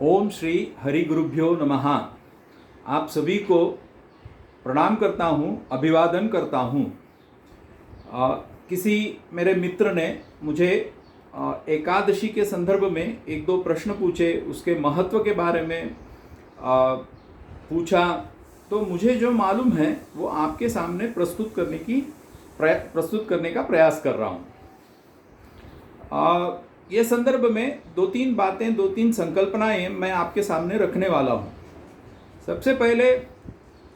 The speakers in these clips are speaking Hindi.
ओम श्री हरि गुरुभ्यो नमः। आप सभी को प्रणाम करता हूँ, अभिवादन करता हूँ। किसी मेरे मित्र ने मुझे एकादशी के संदर्भ में एक दो प्रश्न पूछे, उसके महत्व के बारे में पूछा। तो मुझे जो मालूम है वो आपके सामने प्रस्तुत करने का प्रयास कर रहा हूँ। ये संदर्भ में दो तीन बातें, दो तीन संकल्पनाएं मैं आपके सामने रखने वाला हूँ। सबसे पहले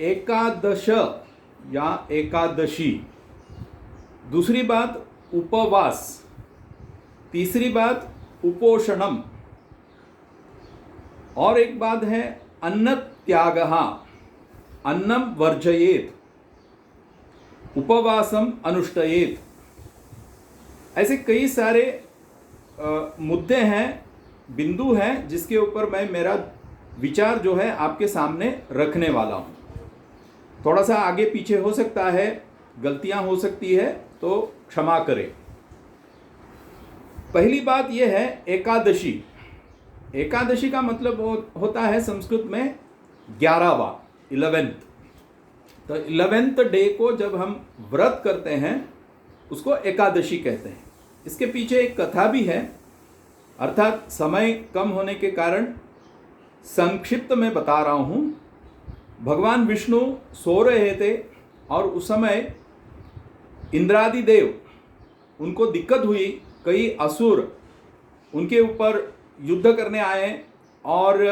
एकादश या एकादशी, दूसरी बात उपवास, तीसरी बात उपोषणम, और एक बात है अन्न त्यागः, अन्नम वर्जयेत, उपवासम अनुष्ठयेत। ऐसे कई सारे मुद्दे हैं, बिंदु हैं जिसके ऊपर मैं मेरा विचार जो है आपके सामने रखने वाला हूँ। थोड़ा सा आगे पीछे हो सकता है, गलतियां हो सकती है, तो क्षमा करें। पहली बात यह है एकादशी। एकादशी का मतलब होता है संस्कृत में 11वां, 11th। तो 11th डे को जब हम व्रत करते हैं उसको एकादशी कहते हैं। इसके पीछे एक कथा भी है, अर्थात समय कम होने के कारण संक्षिप्त में बता रहा हूँ। भगवान विष्णु सो रहे थे और उस समय इंद्रादि देव, उनको दिक्कत हुई, कई असुर उनके ऊपर युद्ध करने आए और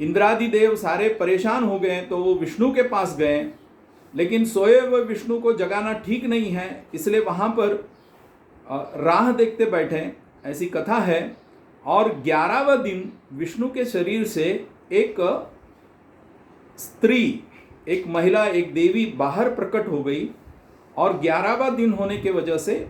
इंद्रादि देव सारे परेशान हो गए। तो वो विष्णु के पास गए, लेकिन सोए हुए विष्णु को जगाना ठीक नहीं है, इसलिए वहाँ पर राह देखते बैठे, ऐसी कथा है। और 11वां दिन विष्णु के शरीर से एक स्त्री, एक महिला, एक देवी बाहर प्रकट हो गई, और 11वां दिन होने के वजह से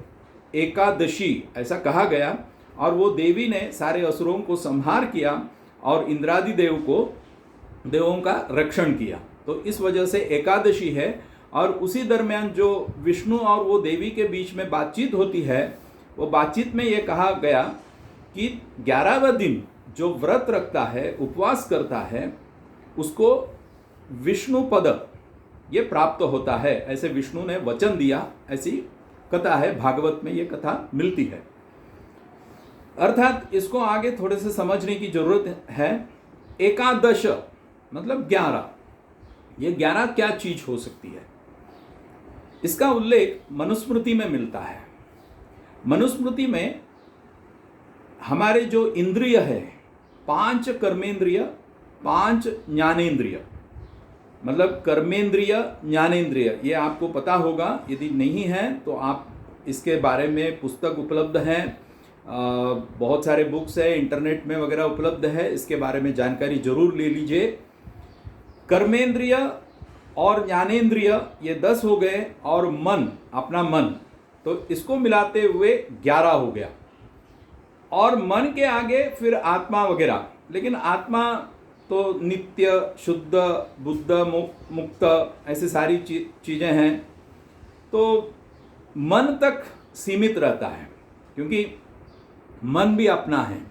एकादशी ऐसा कहा गया। और वो देवी ने सारे असुरों को संहार किया और इंद्रादि देवों का रक्षण किया। तो इस वजह से एकादशी है। और उसी दरमियान जो विष्णु और वो देवी के बीच में बातचीत होती है, वो बातचीत में ये कहा गया कि 11वां दिन जो व्रत रखता है, उपवास करता है, उसको विष्णु पद ये प्राप्त होता है, ऐसे विष्णु ने वचन दिया। ऐसी कथा है, भागवत में ये कथा मिलती है। अर्थात इसको आगे थोड़े से समझने की जरूरत है। एकादश मतलब 11। ये 11 क्या चीज हो सकती है? इसका उल्लेख मनुस्मृति में मिलता है। मनुस्मृति में हमारे जो इंद्रिय है, 5 कर्मेंद्रिय, 5 ज्ञानेंद्रिय, मतलब कर्मेंद्रिय, ज्ञानेंद्रिय, ये आपको पता होगा। यदि नहीं है तो आप इसके बारे में पुस्तक उपलब्ध हैं, बहुत सारे बुक्स है, इंटरनेट में वगैरह उपलब्ध है, इसके बारे में जानकारी जरूर ले लीजिए। कर्मेंद्रिय और ज्ञानेंद्रिय ये 10 हो गए, और मन, अपना मन, तो इसको मिलाते हुए 11 हो गया। और मन के आगे फिर आत्मा वगैरह, लेकिन आत्मा तो नित्य, शुद्ध, बुद्ध, मुक्त, ऐसे सारी चीज़ें हैं। तो मन तक सीमित रहता है, क्योंकि मन भी अपना है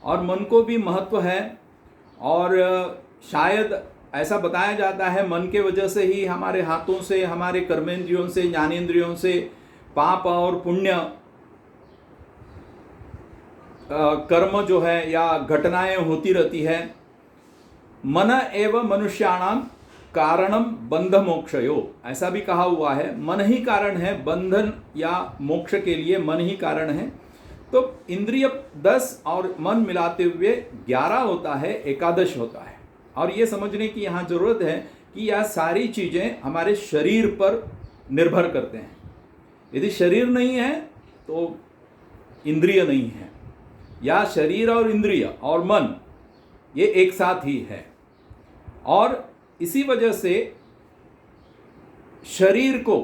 और मन को भी महत्व है। और शायद ऐसा बताया जाता है, मन के वजह से ही हमारे हाथों से, हमारे कर्मेंद्रियों से, ज्ञानेंद्रियों से पाप और पुण्य कर्म जो है या घटनाएं होती रहती है। मन एव मनुष्याणाम कारणम बंध मोक्षयो, ऐसा भी कहा हुआ है। मन ही कारण है बंधन या मोक्ष के लिए, मन ही कारण है। तो इंद्रिय 10 और मन मिलाते हुए 11 होता है, एकादश होता है। और ये समझने की यहाँ जरूरत है कि यह सारी चीज़ें हमारे शरीर पर निर्भर करते हैं। यदि शरीर नहीं है तो इंद्रिय नहीं है, या शरीर और इंद्रिय और मन ये एक साथ ही है। और इसी वजह से शरीर को,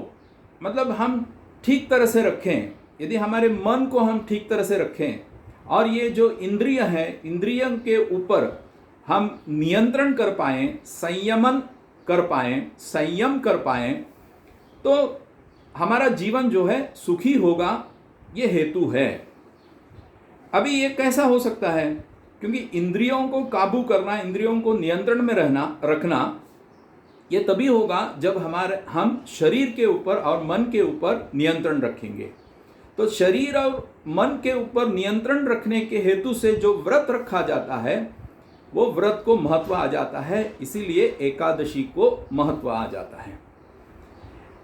मतलब हम ठीक तरह से रखें, यदि हमारे मन को हम ठीक तरह से रखें, और ये जो इंद्रिय है, इंद्रियों के ऊपर हम नियंत्रण कर पाएं, संयमन कर पाएं, संयम कर पाएं, तो हमारा जीवन जो है सुखी होगा, ये हेतु है। अभी ये कैसा हो सकता है? क्योंकि इंद्रियों को काबू करना, इंद्रियों को नियंत्रण में रखना ये तभी होगा जब हम शरीर के ऊपर और मन के ऊपर नियंत्रण रखेंगे। तो शरीर और मन के ऊपर नियंत्रण रखने के हेतु से जो व्रत रखा जाता है वो व्रत को महत्व आ जाता है, इसीलिए एकादशी को महत्व आ जाता है।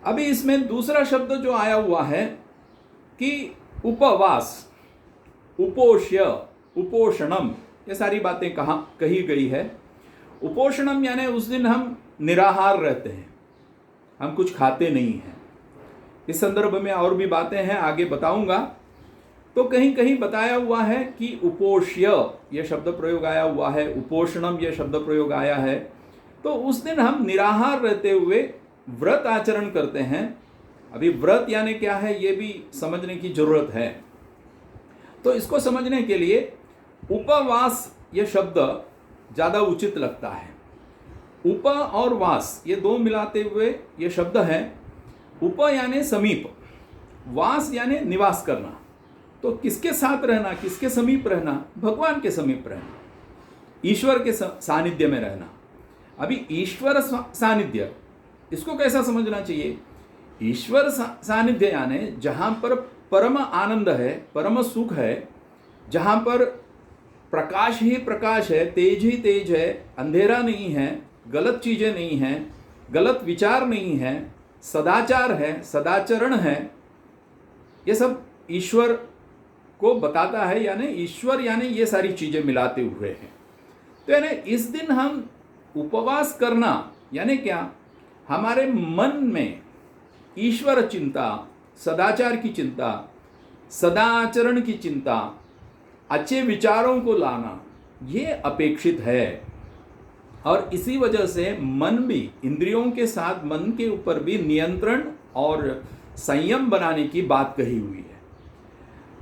अभी इसमें दूसरा शब्द जो आया हुआ है कि उपवास, उपोष्य, उपोषणम, ये सारी बातें कही गई है। उपोषणम यानी उस दिन हम निराहार रहते हैं, हम कुछ खाते नहीं हैं। इस संदर्भ में और भी बातें हैं, आगे बताऊंगा। तो कहीं कहीं बताया हुआ है कि उपोष्य ये शब्द प्रयोग आया हुआ है, उपोषणम ये शब्द प्रयोग आया है। तो उस दिन हम निराहार रहते हुए व्रत आचरण करते हैं। अभी व्रत यानी क्या है ये भी समझने की जरूरत है। तो इसको समझने के लिए उपवास ये शब्द ज़्यादा उचित लगता है। उप और वास ये दो मिलाते हुए ये शब्द है। उप यानी समीप, वास यानी निवास करना। तो किसके साथ रहना, किसके समीप रहना? भगवान के समीप रहना, ईश्वर के सानिध्य में रहना। अभी ईश्वर सानिध्य, इसको कैसा समझना चाहिए? ईश्वर सानिध्य यानी जहाँ पर परम आनंद है, परम सुख है, जहाँ पर प्रकाश ही प्रकाश है, तेज ही तेज है, अंधेरा नहीं है, गलत चीज़ें नहीं हैं, गलत विचार नहीं है, सदाचार है, सदाचरण है। ये सब ईश्वर को बताता है, यानी ईश्वर यानी ये सारी चीज़ें मिलाते हुए हैं। तो यानी इस दिन हम उपवास करना यानी क्या? हमारे मन में ईश्वर चिंता, सदाचार की चिंता, सदाचरण की चिंता, अच्छे विचारों को लाना, ये अपेक्षित है। और इसी वजह से मन भी, इंद्रियों के साथ मन के ऊपर भी नियंत्रण और संयम बनाने की बात कही हुई है।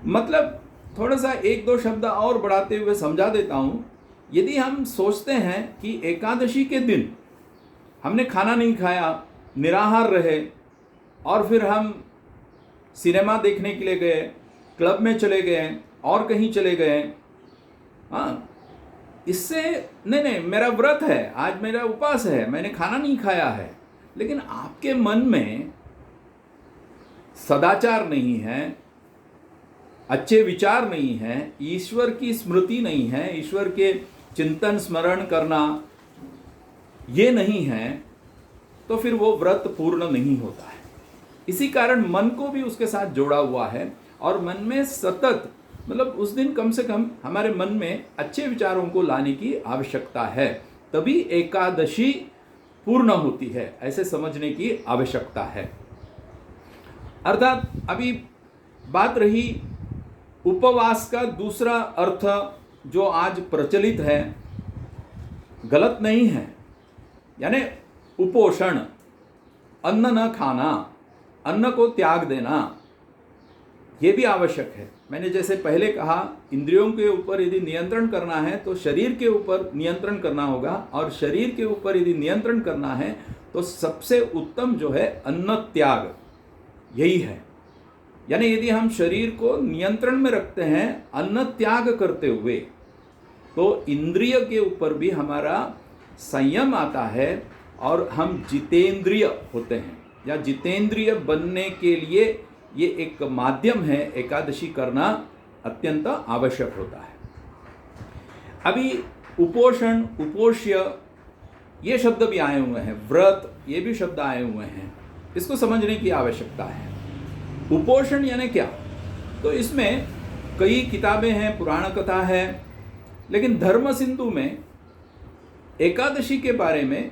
मतलब थोड़ा सा एक दो शब्द और बढ़ाते हुए समझा देता हूँ। यदि हम सोचते हैं कि एकादशी के दिन हमने खाना नहीं खाया, निराहार रहे, और फिर हम सिनेमा देखने के लिए गए, क्लब में चले गए और कहीं चले गए, हाँ, इससे नहीं मेरा व्रत है, आज मेरा उपवास है, मैंने खाना नहीं खाया है, लेकिन आपके मन में सदाचार नहीं है, अच्छे विचार नहीं है, ईश्वर की स्मृति नहीं है, ईश्वर के चिंतन स्मरण करना ये नहीं है, तो फिर वो व्रत पूर्ण नहीं होता है। इसी कारण मन को भी उसके साथ जोड़ा हुआ है, और मन में सतत, मतलब उस दिन कम से कम हमारे मन में अच्छे विचारों को लाने की आवश्यकता है, तभी एकादशी पूर्ण होती है, ऐसे समझने की आवश्यकता है। अर्थात अभी बात रही उपवास का दूसरा अर्थ जो आज प्रचलित है, गलत नहीं है, यानी उपोषण, अन्न न खाना, अन्न को त्याग देना, ये भी आवश्यक है। मैंने जैसे पहले कहा, इंद्रियों के ऊपर यदि नियंत्रण करना है तो शरीर के ऊपर नियंत्रण करना होगा, और शरीर के ऊपर यदि नियंत्रण करना है तो सबसे उत्तम जो है अन्न त्याग, यही है। यानी यदि हम शरीर को नियंत्रण में रखते हैं अन्न त्याग करते हुए, तो इंद्रिय के ऊपर भी हमारा संयम आता है और हम जितेंद्रिय होते हैं, या जितेंद्रिय बनने के लिए ये एक माध्यम है। एकादशी करना अत्यंत आवश्यक होता है। अभी उपोषण, उपोष्य ये शब्द भी आए हुए हैं, व्रत ये भी शब्द आए हुए हैं, इसको समझने की आवश्यकता है। उपोषण यानी क्या? तो इसमें कई किताबें हैं, पुराण कथा है, लेकिन धर्म सिंधु में एकादशी के बारे में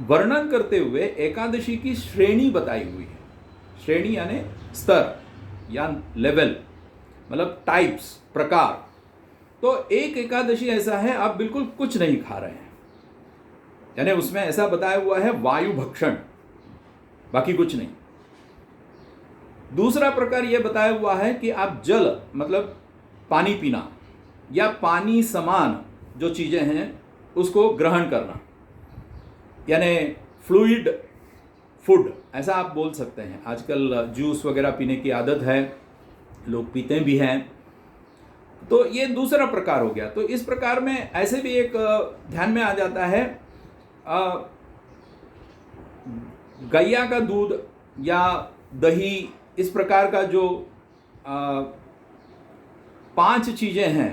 वर्णन करते हुए एकादशी की श्रेणी बताई हुई है। श्रेणी यानी स्तर या लेवल, मतलब टाइप्स, प्रकार। तो एक एकादशी ऐसा है आप बिल्कुल कुछ नहीं खा रहे हैं, यानी उसमें ऐसा बताया हुआ है वायु भक्षण, बाकी कुछ नहीं। दूसरा प्रकार यह बताया हुआ है कि आप जल, मतलब पानी पीना, या पानी समान जो चीजें हैं उसको ग्रहण करना, यानी फ्लूइड फूड, ऐसा आप बोल सकते हैं। आजकल जूस वगैरह पीने की आदत है, लोग पीते भी हैं। तो ये दूसरा प्रकार हो गया। तो इस प्रकार में ऐसे भी एक ध्यान में आ जाता है, गैया का दूध या दही, इस प्रकार का जो 5 चीजें हैं